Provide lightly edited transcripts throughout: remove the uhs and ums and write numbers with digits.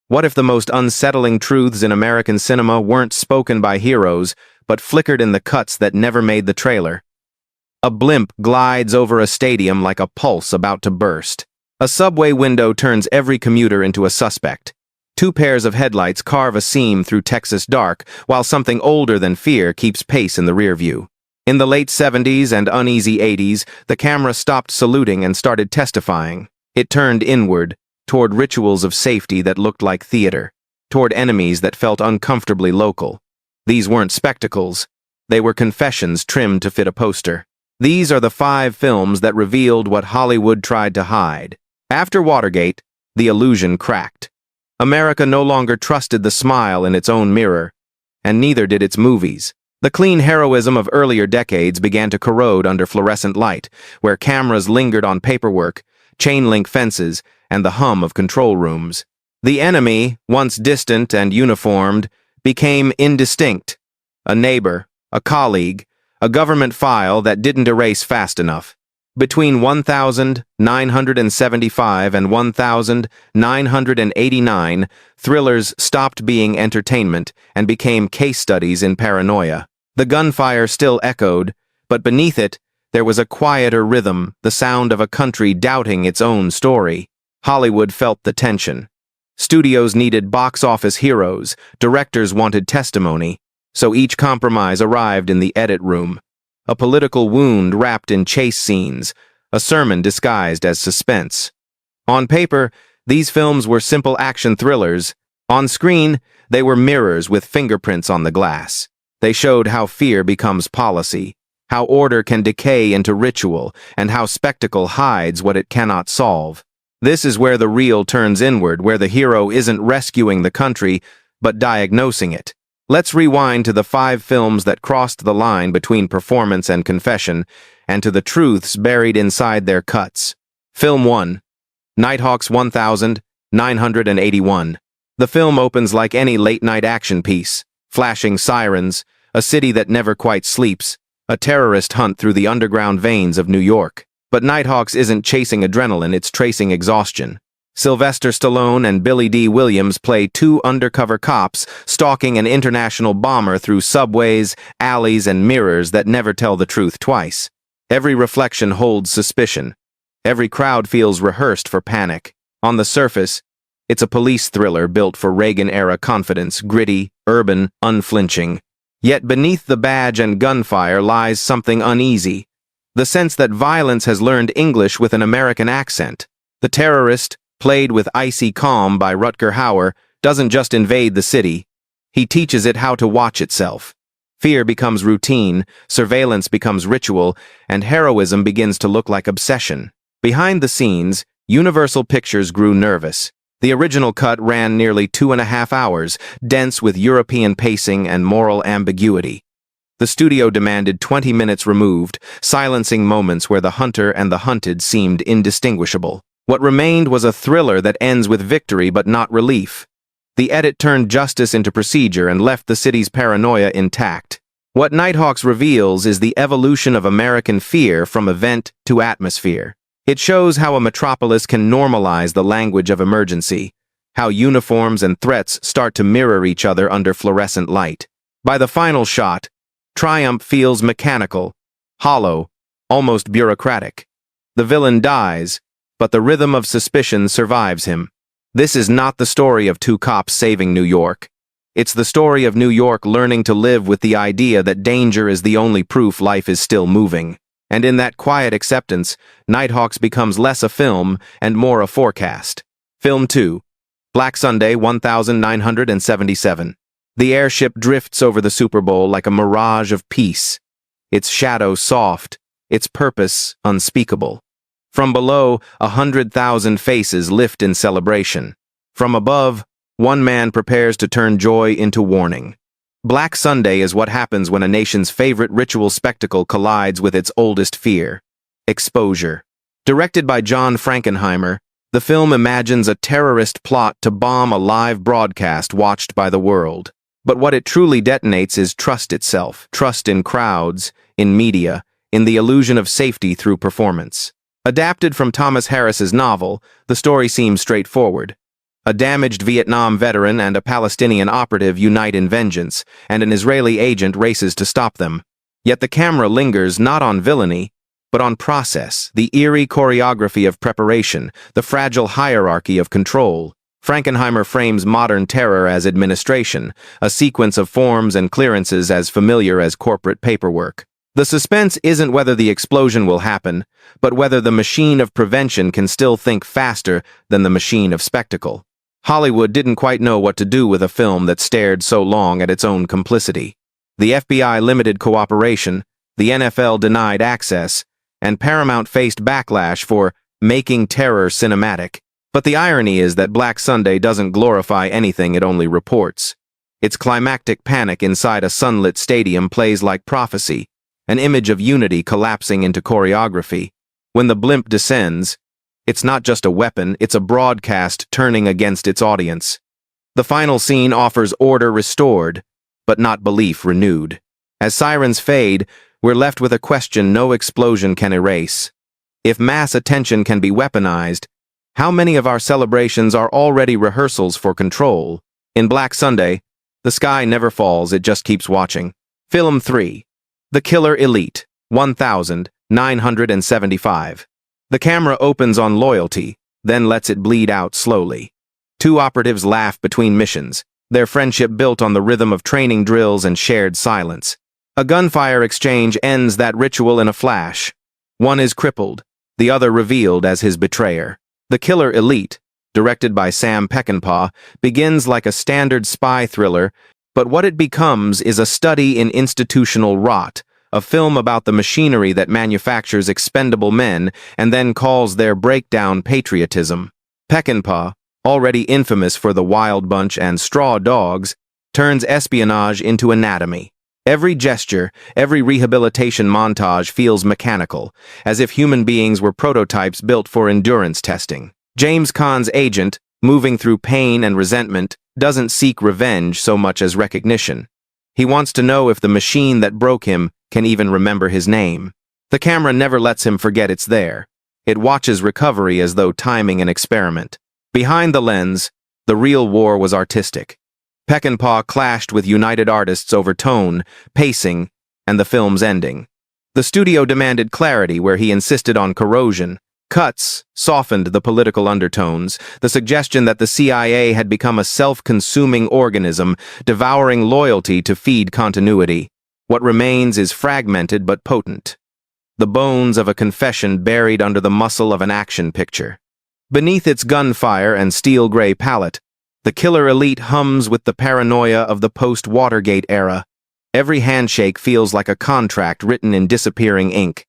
What if the most unsettling truths in American cinema weren't spoken by heroes, but flickered in the cuts that never made the trailer? A blimp glides over a stadium like a pulse about to burst. A subway window turns every commuter into a suspect. Two pairs of headlights carve a seam through Texas dark, while something older than fear keeps pace in the rear view. In the late 70s and uneasy 80s, the camera stopped saluting and started testifying. It turned inward, toward rituals of safety that looked like theater, toward enemies that felt uncomfortably local. These weren't spectacles. They were confessions trimmed to fit a poster. These are the 5 films that revealed what Hollywood tried to hide. After Watergate, the illusion cracked. America no longer trusted the smile in its own mirror, and neither did its movies. The clean heroism of earlier decades began to corrode under fluorescent light, where cameras lingered on paperwork, chain-link fences, and the hum of control rooms. The enemy, once distant and uniformed, became indistinct. A neighbor, a colleague, a government file that didn't erase fast enough. Between 1975 and 1989, thrillers stopped being entertainment and became case studies in paranoia. The gunfire still echoed, but beneath it, there was a quieter rhythm, the sound of a country doubting its own story. Hollywood felt the tension. Studios needed box office heroes, directors wanted testimony, so each compromise arrived in the edit room. A political wound wrapped in chase scenes, a sermon disguised as suspense. On paper, these films were simple action thrillers. On screen, they were mirrors with fingerprints on the glass. They showed how fear becomes policy, how order can decay into ritual, and how spectacle hides what it cannot solve. This is where the real turns inward, where the hero isn't rescuing the country, but diagnosing it. Let's rewind to the 5 films that crossed the line between performance and confession, and to the truths buried inside their cuts. Film 1. Nighthawk's 1981. The film opens like any late-night action piece. Flashing sirens, a city that never quite sleeps, a terrorist hunt through the underground veins of New York. But Nighthawks isn't chasing adrenaline, it's tracing exhaustion. Sylvester Stallone and Billy D. Williams play 2 undercover cops stalking an international bomber through subways, alleys, and mirrors that never tell the truth twice. Every reflection holds suspicion. Every crowd feels rehearsed for panic. On the surface, it's a police thriller built for Reagan-era confidence, gritty, urban, unflinching. Yet beneath the badge and gunfire lies something uneasy. The sense that violence has learned English with an American accent. The terrorist, played with icy calm by Rutger Hauer, doesn't just invade the city. He teaches it how to watch itself. Fear becomes routine, surveillance becomes ritual, and heroism begins to look like obsession. Behind the scenes, Universal Pictures grew nervous. The original cut ran nearly 2.5 hours, dense with European pacing and moral ambiguity. The studio demanded 20 minutes removed, silencing moments where the hunter and the hunted seemed indistinguishable. What remained was a thriller that ends with victory but not relief. The edit turned justice into procedure and left the city's paranoia intact. What Nighthawks reveals is the evolution of American fear from event to atmosphere. It shows how a metropolis can normalize the language of emergency, how uniforms and threats start to mirror each other under fluorescent light. By the final shot, triumph feels mechanical, hollow, almost bureaucratic. The villain dies, but the rhythm of suspicion survives him. This is not the story of 2 cops saving New York. It's the story of New York learning to live with the idea that danger is the only proof life is still moving. And in that quiet acceptance, Nighthawks becomes less a film and more a forecast. Film 2. Black Sunday 1977. The airship drifts over the Super Bowl like a mirage of peace. Its shadow soft, its purpose unspeakable. From below, 100,000 faces lift in celebration. From above, one man prepares to turn joy into warning. Black Sunday is what happens when a nation's favorite ritual spectacle collides with its oldest fear: exposure. Directed by John Frankenheimer, the film imagines a terrorist plot to bomb a live broadcast watched by the world. But what it truly detonates is trust itself, trust in crowds, in media, in the illusion of safety through performance. Adapted from Thomas Harris's novel, the story seems straightforward. A damaged Vietnam veteran and a Palestinian operative unite in vengeance, and an Israeli agent races to stop them. Yet the camera lingers not on villainy, but on process, the eerie choreography of preparation, the fragile hierarchy of control. Frankenheimer frames modern terror as administration, a sequence of forms and clearances as familiar as corporate paperwork. The suspense isn't whether the explosion will happen, but whether the machine of prevention can still think faster than the machine of spectacle. Hollywood didn't quite know what to do with a film that stared so long at its own complicity. The FBI limited cooperation, the NFL denied access, and Paramount faced backlash for making terror cinematic. But the irony is that Black Sunday doesn't glorify anything, it only reports. Its climactic panic inside a sunlit stadium plays like prophecy, an image of unity collapsing into choreography. When the blimp descends, it's not just a weapon, it's a broadcast turning against its audience. The final scene offers order restored, but not belief renewed. As sirens fade, we're left with a question no explosion can erase. If mass attention can be weaponized, how many of our celebrations are already rehearsals for control? In Black Sunday, the sky never falls, it just keeps watching. Film 3. The Killer Elite, 1975. The camera opens on loyalty, then lets it bleed out slowly. Two operatives laugh between missions, their friendship built on the rhythm of training drills and shared silence. A gunfire exchange ends that ritual in a flash. One is crippled, the other revealed as his betrayer. The Killer Elite, directed by Sam Peckinpah, begins like a standard spy thriller, but what it becomes is a study in institutional rot, a film about the machinery that manufactures expendable men and then calls their breakdown patriotism. Peckinpah, already infamous for The Wild Bunch and Straw Dogs, turns espionage into anatomy. Every gesture, every rehabilitation montage feels mechanical, as if human beings were prototypes built for endurance testing. James Caan's agent, moving through pain and resentment, doesn't seek revenge so much as recognition. He wants to know if the machine that broke him can even remember his name. The camera never lets him forget it's there. It watches recovery as though timing an experiment. Behind the lens, the real war was artistic. Peckinpah clashed with United Artists over tone, pacing, and the film's ending. The studio demanded clarity where he insisted on corrosion. Cuts softened the political undertones, the suggestion that the CIA had become a self-consuming organism, devouring loyalty to feed continuity. What remains is fragmented but potent. The bones of a confession buried under the muscle of an action picture. Beneath its gunfire and steel-gray palette, the Killer Elite hums with the paranoia of the post-Watergate era. Every handshake feels like a contract written in disappearing ink.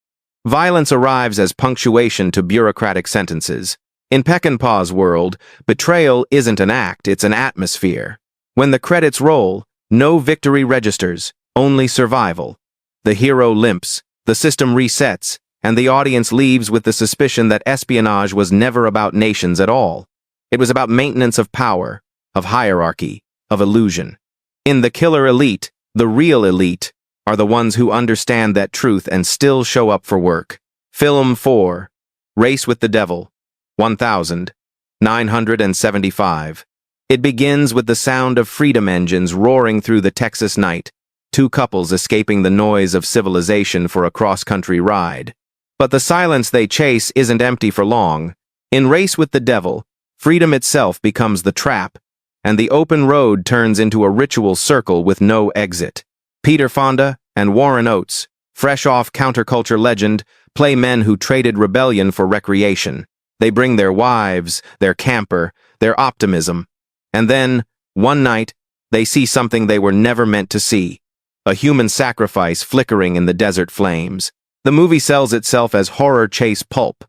Violence arrives as punctuation to bureaucratic sentences. In Peckinpah's world, betrayal isn't an act, it's an atmosphere. When the credits roll, no victory registers, only survival. The hero limps, the system resets, and the audience leaves with the suspicion that espionage was never about nations at all. It was about maintenance of power, of hierarchy, of illusion. In The Killer Elite, the real elite are the ones who understand that truth and still show up for work. Film 4. Race with the Devil, 1975. It begins with the sound of freedom engines roaring through the Texas night, two couples escaping the noise of civilization for a cross-country ride. But the silence they chase isn't empty for long. In Race with the Devil, freedom itself becomes the trap, and the open road turns into a ritual circle with no exit. Peter Fonda and Warren Oates, fresh off counterculture legend, play men who traded rebellion for recreation. They bring their wives, their camper, their optimism. And then, one night, they see something they were never meant to see. A human sacrifice flickering in the desert flames. The movie sells itself as horror chase pulp,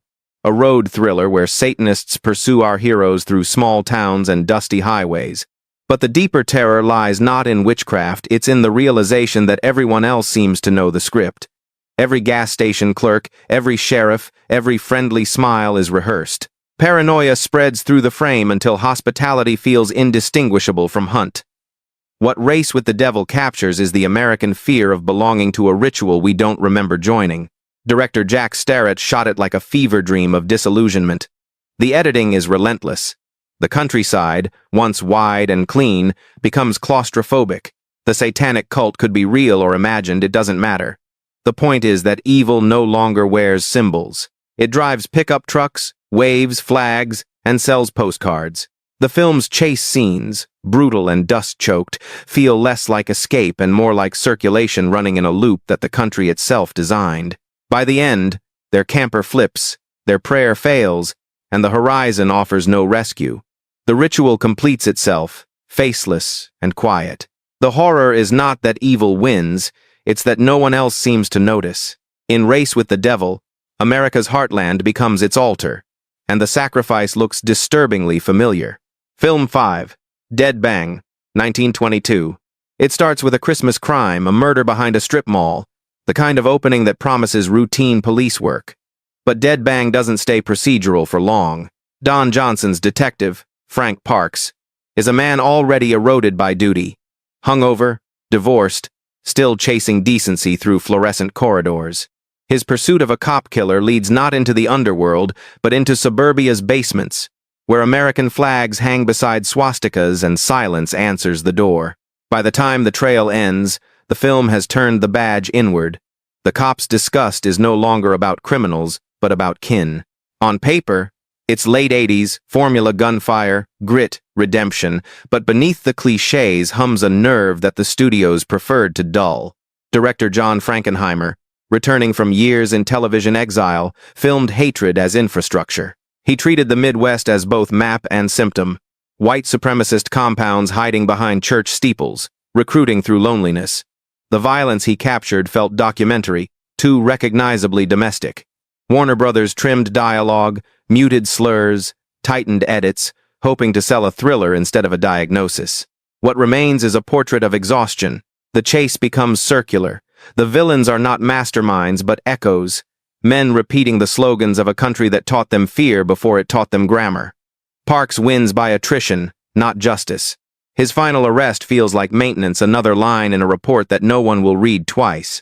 a road thriller where Satanists pursue our heroes through small towns and dusty highways. But the deeper terror lies not in witchcraft, it's in the realization that everyone else seems to know the script. Every gas station clerk, every sheriff, every friendly smile is rehearsed. Paranoia spreads through the frame until hospitality feels indistinguishable from hunt. What Race with the Devil captures is the American fear of belonging to a ritual we don't remember joining. Director Jack Starrett shot it like a fever dream of disillusionment. The editing is relentless. The countryside, once wide and clean, becomes claustrophobic. The satanic cult could be real or imagined, it doesn't matter. The point is that evil no longer wears symbols. It drives pickup trucks, waves flags, and sells postcards. The film's chase scenes, brutal and dust-choked, feel less like escape and more like circulation running in a loop that the country itself designed. By the end, their camper flips, their prayer fails, and the horizon offers no rescue. The ritual completes itself, faceless and quiet. The horror is not that evil wins, it's that no one else seems to notice. In Race with the Devil, America's heartland becomes its altar, and the sacrifice looks disturbingly familiar. Film 5, Dead Bang, 1922. It starts with a Christmas crime, a murder behind a strip mall, the kind of opening that promises routine police work. But Dead Bang doesn't stay procedural for long. Don Johnson's detective, Frank Parks, is a man already eroded by duty, hungover, divorced, still chasing decency through fluorescent corridors. His pursuit of a cop killer leads not into the underworld, but into suburbia's basements, where American flags hang beside swastikas and silence answers the door. By the time the trail ends, the film has turned the badge inward. The cop's disgust is no longer about criminals, but about kin. On paper, it's late 80s, formula gunfire, grit, redemption, but beneath the cliches hums a nerve that the studios preferred to dull. Director John Frankenheimer, returning from years in television exile, filmed hatred as infrastructure. He treated the Midwest as both map and symptom. White supremacist compounds hiding behind church steeples, recruiting through loneliness. The violence he captured felt documentary, too recognizably domestic. Warner Brothers trimmed dialogue, muted slurs, tightened edits, hoping to sell a thriller instead of a diagnosis. What remains is a portrait of exhaustion. The chase becomes circular. The villains are not masterminds but echoes, men repeating the slogans of a country that taught them fear before it taught them grammar. Parks wins by attrition, not justice. His final arrest feels like maintenance, another line in a report that no one will read twice.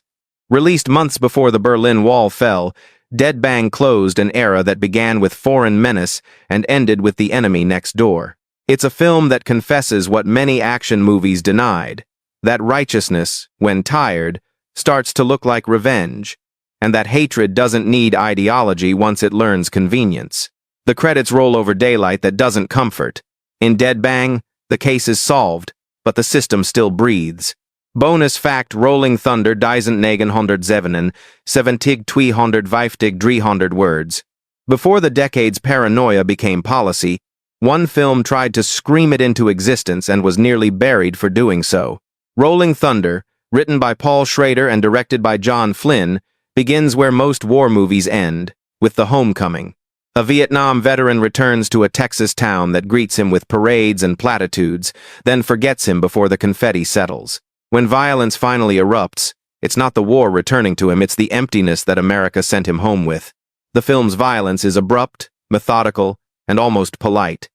Released months before the Berlin Wall fell, Dead Bang closed an era that began with foreign menace and ended with the enemy next door. It's a film that confesses what many action movies denied, that righteousness, when tired, starts to look like revenge, and that hatred doesn't need ideology once it learns convenience. The credits roll over daylight that doesn't comfort. In Dead Bang, the case is solved, but the system still breathes. Bonus fact: Rolling Thunder doesn't 1907, 7,250 words. Before the decade's paranoia became policy, one film tried to scream it into existence and was nearly buried for doing so. Rolling Thunder, written by Paul Schrader and directed by John Flynn, begins where most war movies end, with the homecoming. A Vietnam veteran returns to a Texas town that greets him with parades and platitudes, then forgets him before the confetti settles. When violence finally erupts, it's not the war returning to him, it's the emptiness that America sent him home with. The film's violence is abrupt, methodical, and almost polite.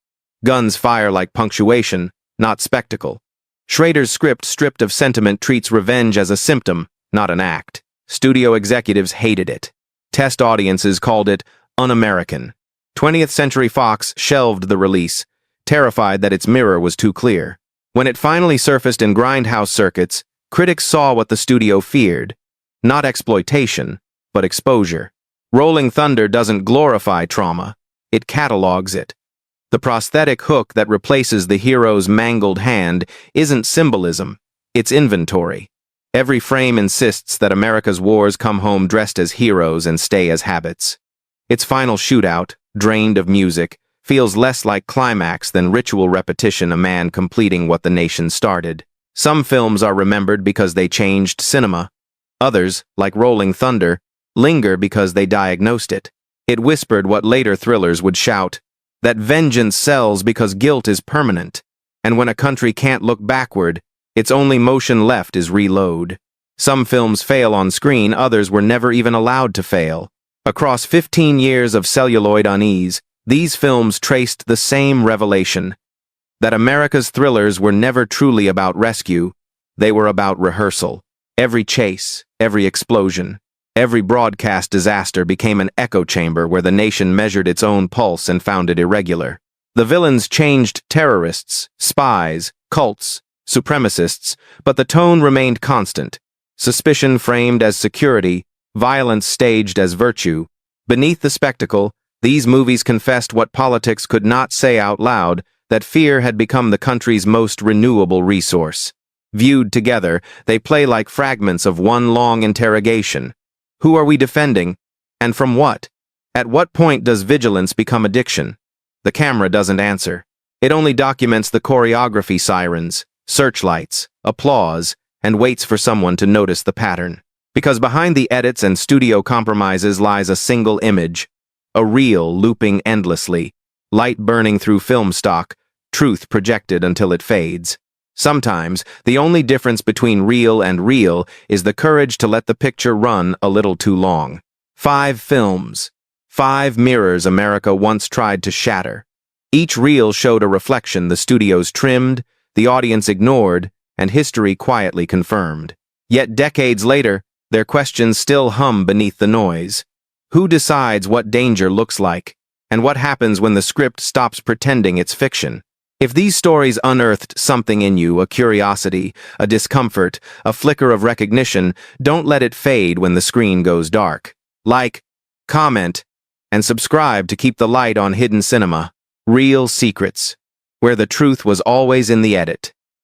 Guns fire like punctuation, not spectacle. Schrader's script, stripped of sentiment, treats revenge as a symptom, not an act. Studio executives hated it. Test audiences called it un-American. 20th Century Fox shelved the release, terrified that its mirror was too clear. When it finally surfaced in grindhouse circuits, critics saw what the studio feared. Not exploitation, but exposure. Rolling Thunder doesn't glorify trauma, it catalogs it. The prosthetic hook that replaces the hero's mangled hand isn't symbolism, it's inventory. Every frame insists that America's wars come home dressed as heroes and stay as habits. Its final shootout, drained of music, feels less like climax than ritual repetition, a man completing what the nation started. Some films are remembered because they changed cinema. Others, like Rolling Thunder, linger because they diagnosed it. It whispered what later thrillers would shout, that vengeance sells because guilt is permanent, and when a country can't look backward, its only motion left is reload. Some films fail on screen, others were never even allowed to fail. Across 15 years of celluloid unease, these films traced the same revelation, that America's thrillers were never truly about rescue, they were about rehearsal. Every chase, every explosion, every broadcast disaster became an echo chamber where the nation measured its own pulse and found it irregular. The villains changed terrorists, spies, cults, supremacists, but the tone remained constant. Suspicion framed as security, violence staged as virtue. Beneath the spectacle, these movies confessed what politics could not say out loud, that fear had become the country's most renewable resource. Viewed together, they play like fragments of one long interrogation. Who are we defending? And from what? At what point does vigilance become addiction? The camera doesn't answer. It only documents the choreography, sirens, searchlights, applause, and waits for someone to notice the pattern. Because behind the edits and studio compromises lies a single image, a reel looping endlessly, light burning through film stock, truth projected until it fades. Sometimes, the only difference between real and real is the courage to let the picture run a little too long. 5 films. 5 mirrors America once tried to shatter. Each reel showed a reflection the studios trimmed, the audience ignored, and history quietly confirmed. Yet decades later, their questions still hum beneath the noise. Who decides what danger looks like? And what happens when the script stops pretending it's fiction? If these stories unearthed something in you, a curiosity, a discomfort, a flicker of recognition, don't let it fade when the screen goes dark. Like, comment, and subscribe to keep the light on hidden cinema. Real secrets, where the truth was always in the edit.